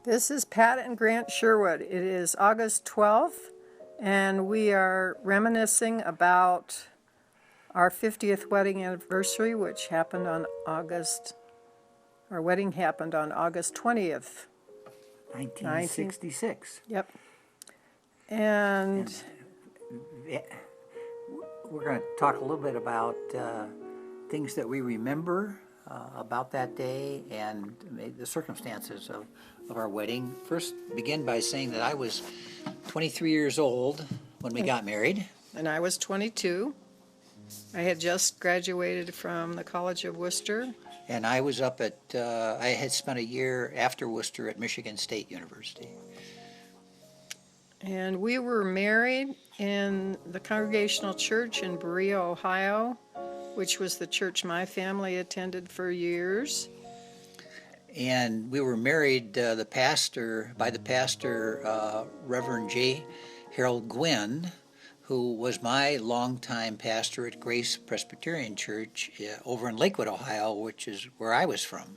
This is Pat and Grant Sherwood. It is August 12th, and we are reminiscing about our 50th wedding anniversary, which happened on our wedding happened on August 20th. 1966. Yep. And Yeah, we're going to talk a little bit about things that we remember about that day and the circumstances of our wedding. First, begin by saying that I was 23 years old when we got married. and I was 22. I had just graduated from the College of Worcester. And I was up at, I had spent a year after Worcester at Michigan State University. And we were married in the Congregational Church in Berea, Ohio, which was the church my family attended for years. And we were married by the pastor, Reverend J. Harold Gwynn, who was my longtime pastor at Grace Presbyterian Church over in Lakewood, Ohio, which is where I was from.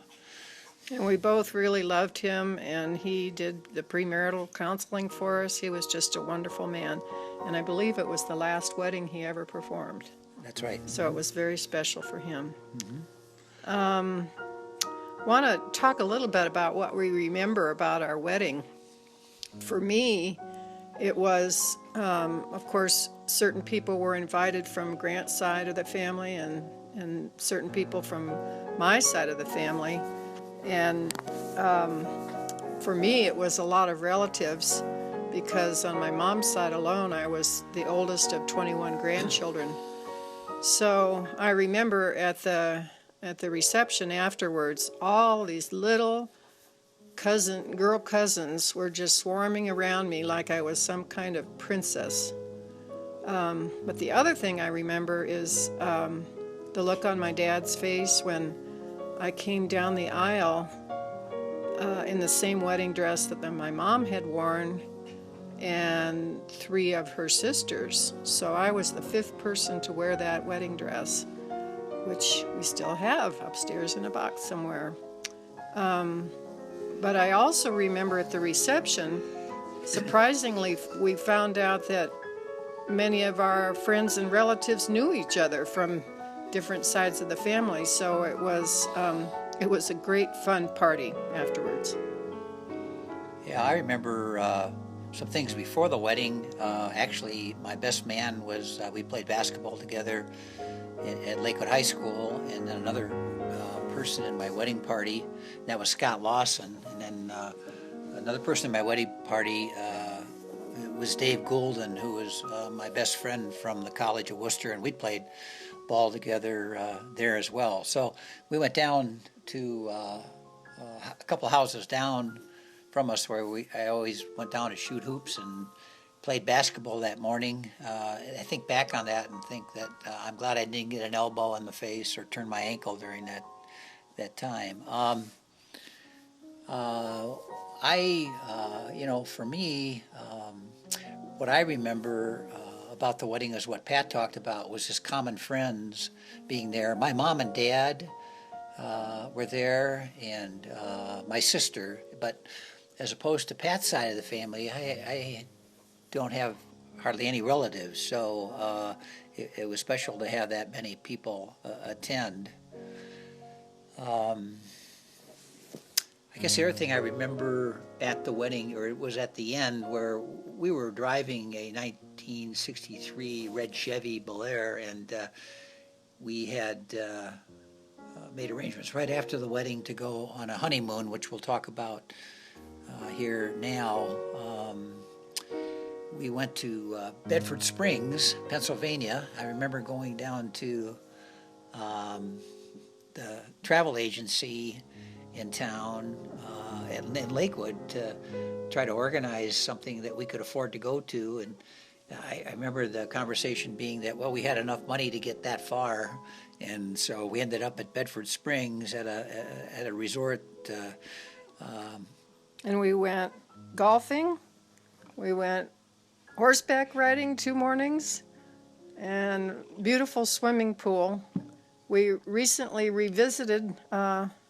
And we both really loved him, and he did the premarital counseling for us. He was just a wonderful man. And I believe it was the last wedding he ever performed. That's right. So it was very special for him. Want to talk a little bit about what we remember about our wedding. For me, it was, of course, certain people were invited from Grant's side of the family and certain people from my side of the family. And for me, it was a lot of relatives because on my mom's side alone, I was the oldest of 21 grandchildren. So I remember at the reception afterwards, all these little girl cousins were just swarming around me like I was some kind of princess. But the other thing I remember is the look on my dad's face when I came down the aisle in the same wedding dress that my mom had worn and three of her sisters. So I was the fifth person to wear that wedding dress, which we still have upstairs in a box somewhere. But I also remember at the reception, surprisingly, we found out that many of our friends and relatives knew each other from different sides of the family. So it was a great fun party afterwards. Yeah, I remember some things before the wedding. Actually, my best man was, we played basketball together at Lakewood High School, and then another person in my wedding party, that was Scott Lawson, and then another person in my wedding party was Dave Goulden, who was my best friend from the College of Worcester, and we played ball together there as well. So we went down to a couple houses down from us where I always went down to shoot hoops and played basketball that morning. I think back on that and think that I'm glad I didn't get an elbow in the face or turn my ankle during that time. For me, what I remember about the wedding is what Pat talked about, was his common friends being there. My mom and dad were there, and my sister, but as opposed to Pat's side of the family, I don't have hardly any relatives, so it was special to have that many people attend. I guess the other thing I remember at the wedding, or it was at the end, where we were driving a 1963 red Chevy Bel Air, and we had made arrangements right after the wedding to go on a honeymoon, which we'll talk about here now. We went to Bedford Springs, Pennsylvania. I remember going down to the travel agency in town in Lakewood to try to organize something that we could afford to go to. And I remember the conversation being that, well, we had enough money to get that far. And so we ended up at Bedford Springs at a resort. And we went golfing. We went horseback riding 2 mornings, and beautiful swimming pool. We recently revisited,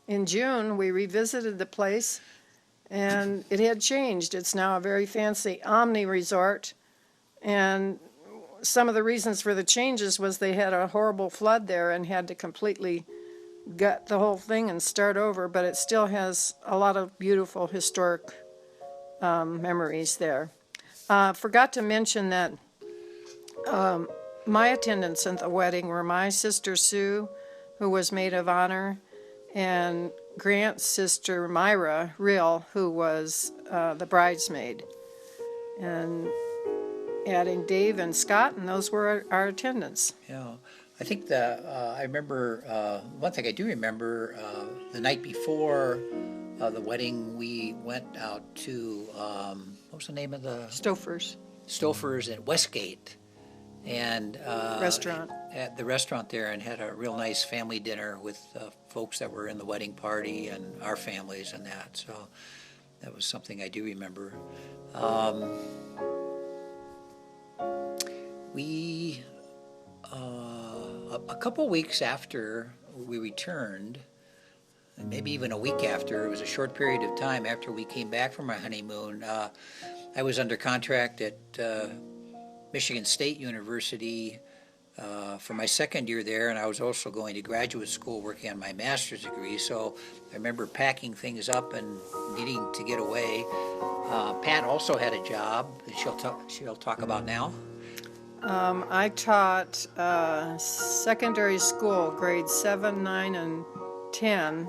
in June, we revisited the place, and it had changed. It's now a very fancy Omni resort, and some of the reasons for the changes was they had a horrible flood there and had to completely gut the whole thing and start over, but it still has a lot of beautiful historic memories there. Forgot to mention that my attendants at the wedding were my sister Sue, who was maid of honor, and Grant's sister Myra Rill, who was the bridesmaid. And adding Dave and Scott, and those were our attendants. Yeah, I think I remember, one thing I do remember, the night before the wedding, we went out to, what was the name of the? Stouffer's at Westgate. And Restaurant. At the restaurant there, and had a real nice family dinner with folks that were in the wedding party and our families and that. So that was something I do remember. We a couple weeks after we returned, maybe even a week after, it was a short period of time after we came back from our honeymoon, I was under contract at Michigan State University for my second year there, and I was also going to graduate school working on my master's degree. So I remember packing things up and needing to get away. Pat also had a job that she'll talk about now. I taught secondary school, grades 7, 9, and 10,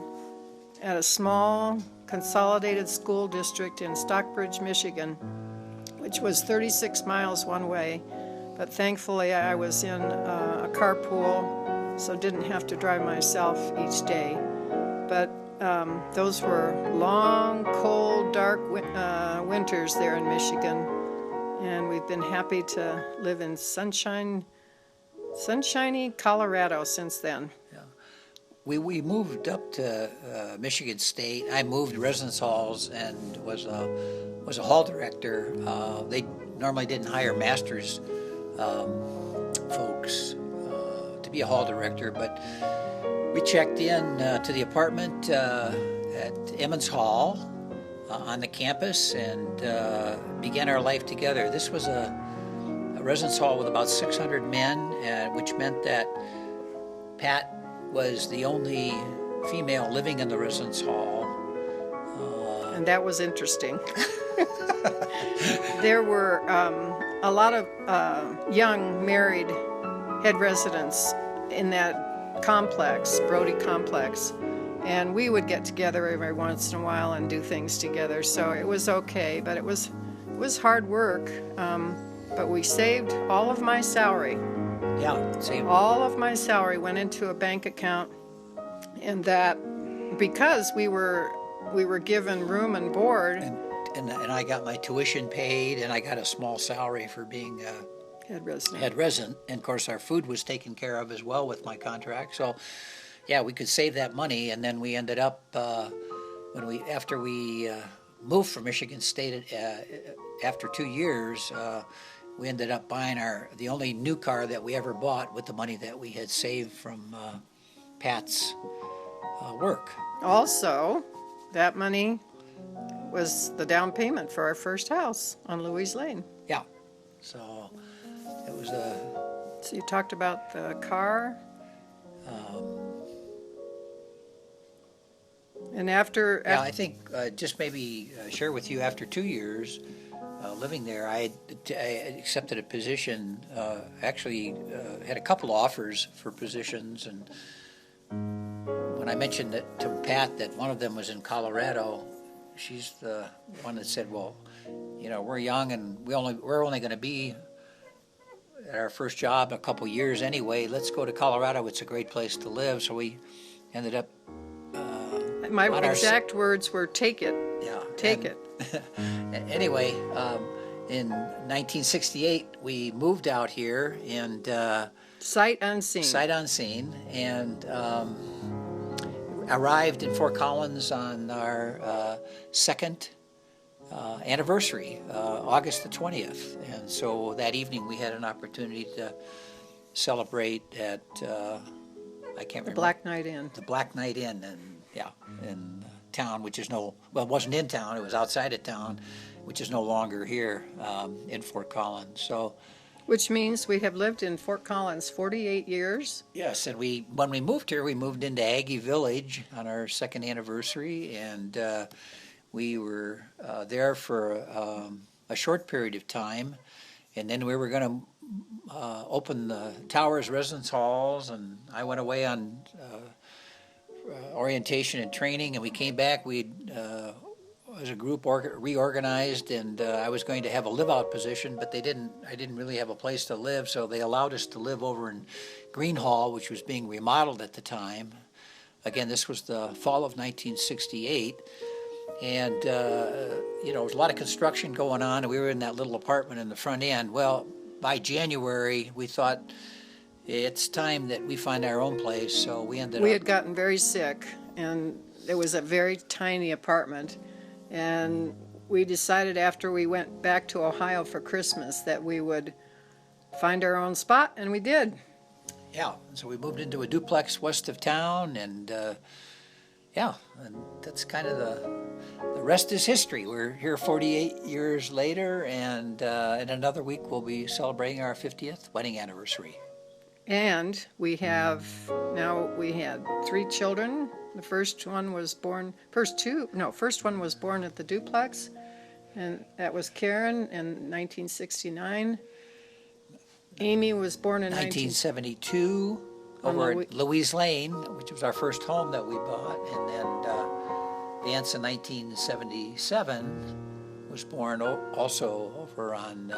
at a small consolidated school district in Stockbridge, Michigan, which was 36 miles one way. But thankfully I was in a carpool, so didn't have to drive myself each day. But those were long, cold, dark winters there in Michigan. And we've been happy to live in sunshiny Colorado since then. Yeah. We moved up to Michigan State. I moved residence halls and was a hall director. They normally didn't hire master's folks to be a hall director, but we checked in to the apartment at Emmons Hall on the campus and began our life together. This was a residence hall with about 600 men, which meant that Pat was the only female living in the residence hall. And that was interesting. There were a lot of young married head residents in that complex, Brody complex. And we would get together every once in a while and do things together. So it was okay, but it was hard work. But we saved all of my salary. Yeah, same. All of my salary went into a bank account, and that because we were given room and board. And I got my tuition paid, and I got a small salary for being head resident. Head resident, and of course our food was taken care of as well with my contract. So, yeah, we could save that money, and then we ended up after we moved from Michigan State after 2 years. We ended up buying the only new car that we ever bought with the money that we had saved from Pat's work. Also, that money was the down payment for our first house on Louise Lane. Yeah, so it was So you talked about the car. And after yeah, I think just maybe share with you, after 2 years living there, I accepted a position, actually had a couple offers for positions, and when I mentioned that to Pat that one of them was in Colorado, she's the one that said, well, you know, we're young and we're only going to be at our first job a couple years anyway. Let's go to Colorado. It's a great place to live. So we ended up my exact words were, take it. Yeah. Take it. Anyway, in 1968, we moved out here and sight unseen, and arrived in Fort Collins on our second anniversary, August the 20th. And so that evening we had an opportunity to celebrate at I can't remember. Black Knight Inn. The Black Knight Inn, and yeah, in town, which is well, it wasn't in town, it was outside of town, which is no longer here in Fort Collins. So, Which means we have lived in Fort Collins 48 years. yes, and when we moved here, we moved into Aggie Village on our second anniversary, and we were there for a short period of time, and then we were going to open the Towers residence halls, and I went away on orientation and training, and we came back. We as a group reorganized, and I was going to have a live-out position, but I didn't really have a place to live, so they allowed us to live over in Green Hall, which was being remodeled at the time. Again, this was the fall of 1968, and there was a lot of construction going on, and we were in that little apartment in the front end. Well, by January, we thought it's time that we find our own place, so we had gotten very sick, and it was a very tiny apartment. And we decided after we went back to Ohio for Christmas that we would find our own spot, and we did. Yeah, so we moved into a duplex west of town, and and that's kind of the rest is history. We're here 48 years later, and in another week we'll be celebrating our 50th wedding anniversary. And we had 3 children. The first one was born at the duplex, and that was Karen in 1969. Amy was born in 1972 over at Louise Lane, which was our first home that we bought, and then Vance in 1977 was born also over on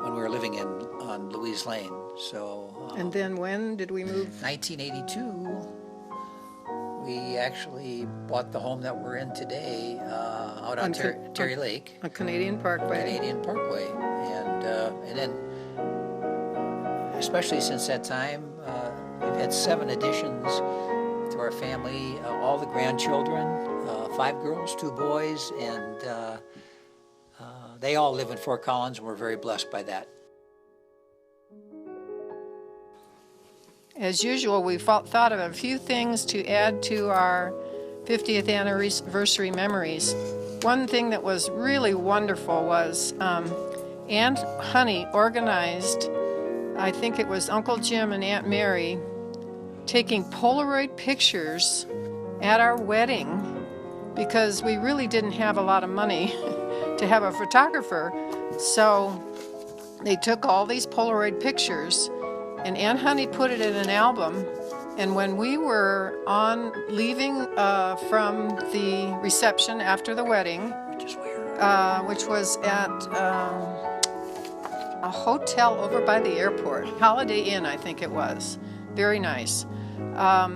when we were living on Louise Lane. So. And then when did we move? 1982. We actually bought the home that we're in today out on Terry Lake. On Canadian Parkway. And then, especially since that time, we've had 7 additions to our family, all the grandchildren, 5 girls, 2 boys, and they all live in Fort Collins, and we're very blessed by that. As usual, we thought of a few things to add to our 50th anniversary memories. One thing that was really wonderful was Aunt Honey organized, I think it was Uncle Jim and Aunt Mary, taking Polaroid pictures at our wedding because we really didn't have a lot of money to have a photographer. So they took all these Polaroid pictures, and Aunt Honey put it in an album, and when we were leaving from the reception after the wedding, which was at a hotel over by the airport, Holiday Inn, I think it was. Very nice.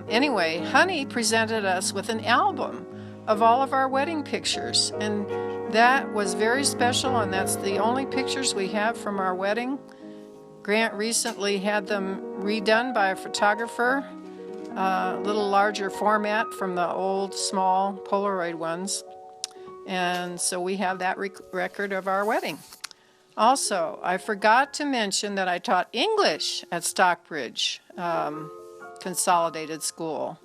Anyway, Honey presented us with an album of all of our wedding pictures, and that was very special, and that's the only pictures we have from our wedding. Grant recently had them redone by a photographer, a little larger format from the old small Polaroid ones. And so we have that record of our wedding. Also, I forgot to mention that I taught English at Stockbridge Consolidated School.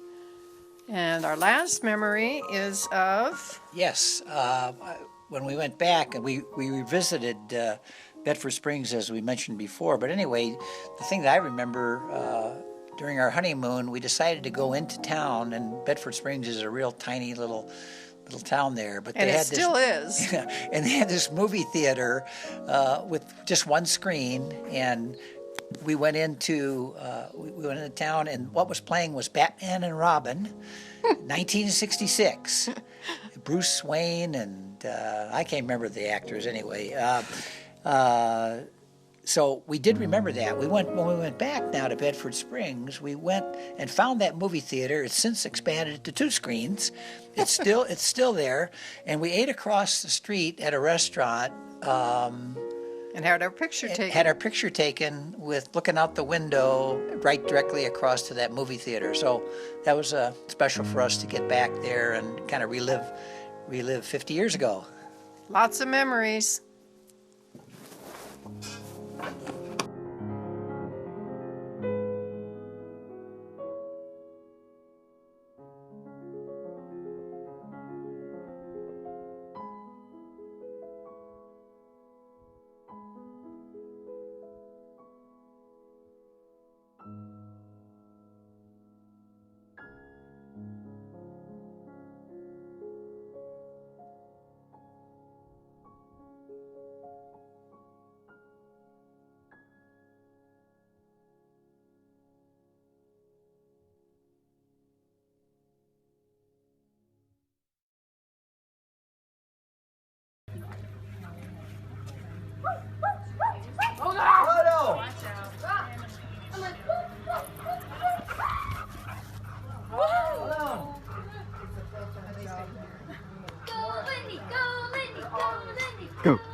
And our last memory is of... Yes, when we went back and we revisited Bedford Springs, as we mentioned before. But anyway, the thing that I remember during our honeymoon, we decided to go into town, and Bedford Springs is a real tiny little town there. But it still is. And they had this movie theater with just one screen, and we went into town, and what was playing was Batman and Robin, 1966. Bruce Wayne and I can't remember the actors anyway. So we did remember that. When we went back now to Bedford Springs, we went and found that movie theater. It's since expanded to 2 screens. It's still there, and we ate across the street at a restaurant. And had our picture taken. Had our picture taken with looking out the window right directly across to that movie theater. So that was special for us to get back there and kind of relive 50 years ago. Lots of memories.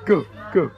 Go, go.